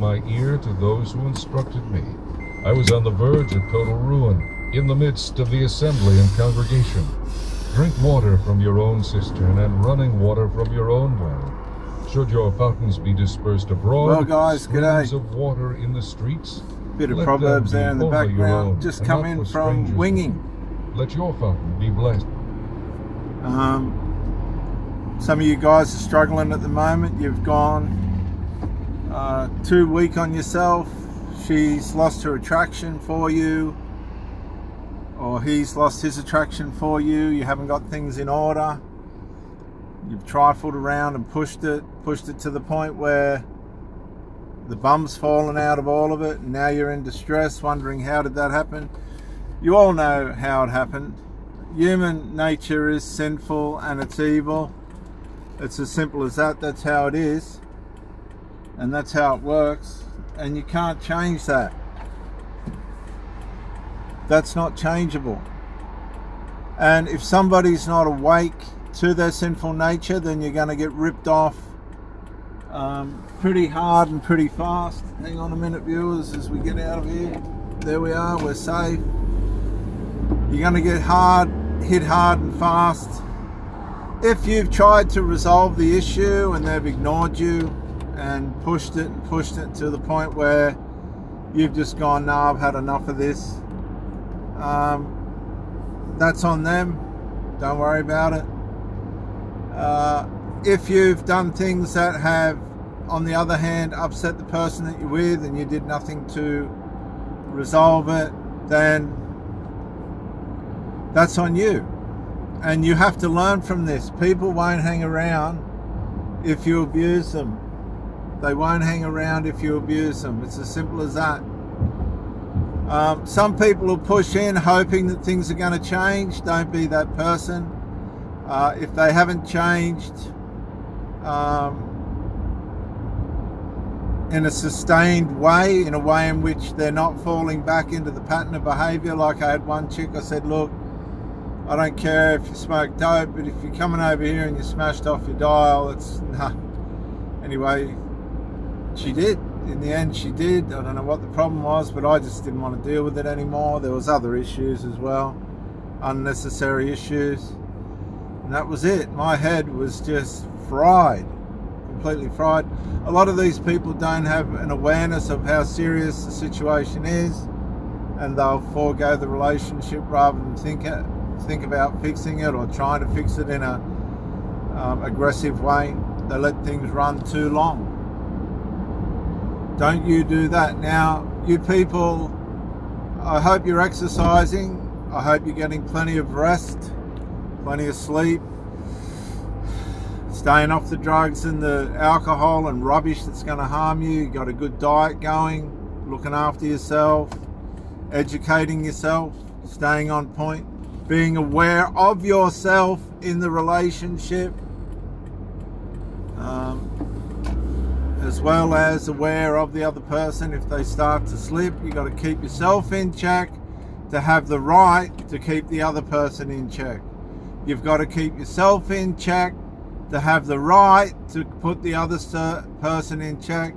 my ear to those who instructed me. I was on the verge of total ruin, in the midst of the assembly and congregation. Drink water from your own cistern and running water from your own well. Should your fountains be dispersed abroad, well, guys, streams of water in the streets, bit of Proverbs there in the background. Just come in from winging. Let your fountain be blessed. Some of you guys are struggling at the moment. You've gone too weak on yourself. She's lost her attraction for you, or he's lost his attraction for you. You haven't got things in order. You've trifled around and pushed it to the point where the bum's fallen out of all of it, and now you're in distress, wondering how did that happen. You all know how it happened. Human nature is sinful and it's evil. It's as simple as that. That's how it is, and that's how it works, and you can't change that. That's not changeable. And if somebody's not awake to their sinful nature, then you're going to get ripped off pretty hard and pretty fast. Hang on a minute, viewers, as we get out of here. There we are, we're safe. You're going to get hit hard and fast. If you've tried to resolve the issue and they've ignored you and pushed it to the point where you've just gone, no, I've had enough of this, that's on them. Don't worry about it. If you've done things that have, on the other hand, upset the person that you're with and you did nothing to resolve it, then that's on you. And you have to learn from this. People won't hang around if you abuse them. They won't hang around if you abuse them. It's as simple as that. Some people will push in hoping that things are going to change. Don't be that person. If they haven't changed in a sustained way, in a way in which they're not falling back into the pattern of behavior. Like I had one chick, I said, look, I don't care if you smoke dope, but if you're coming over here and you smashed off your dial, it's no. Anyway, she did. In the end, she did. I don't know what the problem was, but I just didn't want to deal with it anymore. There was other issues as well, unnecessary issues, and that was it. My head was just fried, completely fried. A lot of these people don't have an awareness of how serious the situation is, and they'll forego the relationship rather than think about fixing it or trying to fix it in a aggressive way. They let things run too long. Don't you do that. Now, you people, I hope you're exercising. I hope you're getting plenty of rest, plenty of sleep, staying off the drugs and the alcohol and rubbish that's going to harm you. You got a good diet going, looking after yourself, educating yourself, staying on point, being aware of yourself in the relationship, as well as aware of the other person. If they start to slip, you got to keep yourself in check to have the right to keep the other person in check. You've got to keep yourself in check to have the right to put the other person in check,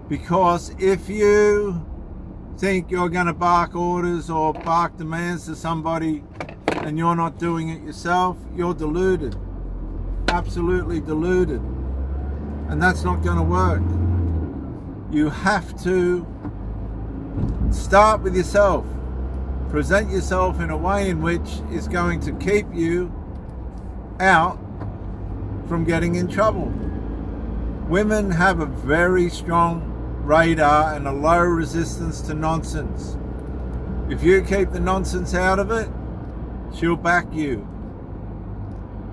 because if you think you're going to bark orders or bark demands to somebody and you're not doing it yourself, you're deluded, absolutely deluded, and that's not going to work. You have to start with yourself, present yourself in a way in which is going to keep you out from getting in trouble. Women have a very strong radar and a low resistance to nonsense. If you keep the nonsense out of it, she'll back you.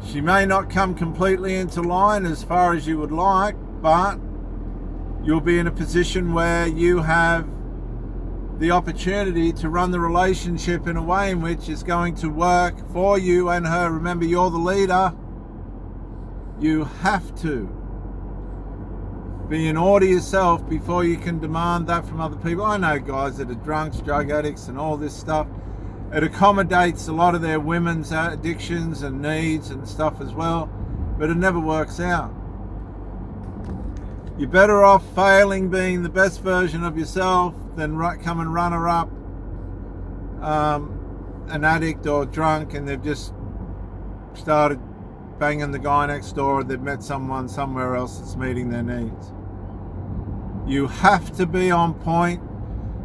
She may not come completely into line as far as you would like, but you'll be in a position where you have the opportunity to run the relationship in a way in which is going to work for you and her. Remember, you're the leader. You have to be in order yourself before you can demand that from other people. I know guys that are drunks, drug addicts and all this stuff. It accommodates a lot of their women's addictions and needs and stuff as well, but it never works out. You're better off failing being the best version of yourself than come and runner up an addict or drunk and they've just started banging the guy next door, or they've met someone somewhere else that's meeting their needs. You have to be on point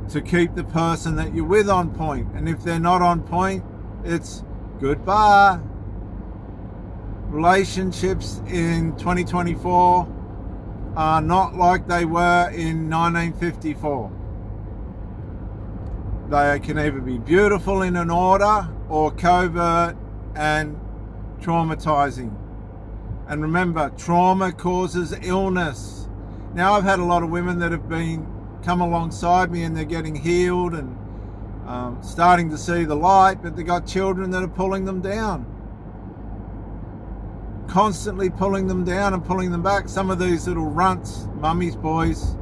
to keep the person that you're with on point. And if they're not on point, it's goodbye. Relationships in 2024 are not like they were in 1954. They can either be beautiful in an order or covert and traumatizing. And remember, trauma causes illness. Now, I've had a lot of women that have come alongside me and they're getting healed and starting to see the light, but they got children that are pulling them down. Constantly pulling them down and pulling them back. Some of these little runts, mummy's boys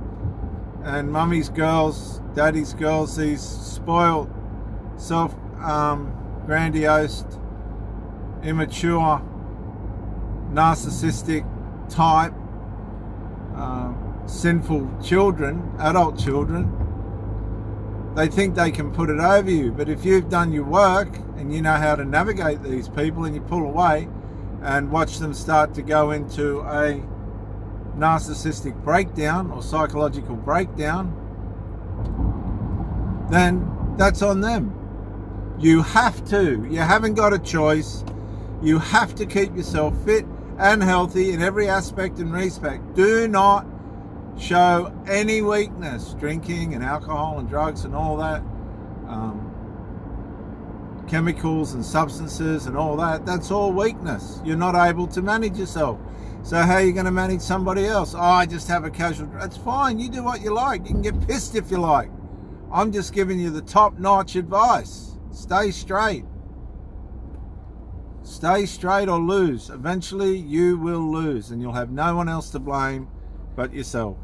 and mummy's girls, daddy's girls, these spoiled, grandiose, immature, narcissistic type, sinful children, adult children, they think they can put it over you. But if you've done your work and you know how to navigate these people and you pull away and watch them start to go into a narcissistic breakdown or psychological breakdown, then that's on them. You have to. You haven't got a choice. You have to keep yourself fit and healthy in every aspect and respect. Do not show any weakness. Drinking and alcohol and drugs and all that, chemicals and substances and all that, that's all weakness. You're not able to manage yourself. So how are you going to manage somebody else? Oh, I just have a casual. That's fine. You do what you like. You can get pissed if you like. I'm just giving you the top-notch advice. Stay straight. Stay straight or lose. Eventually you will lose and you'll have no one else to blame but yourself.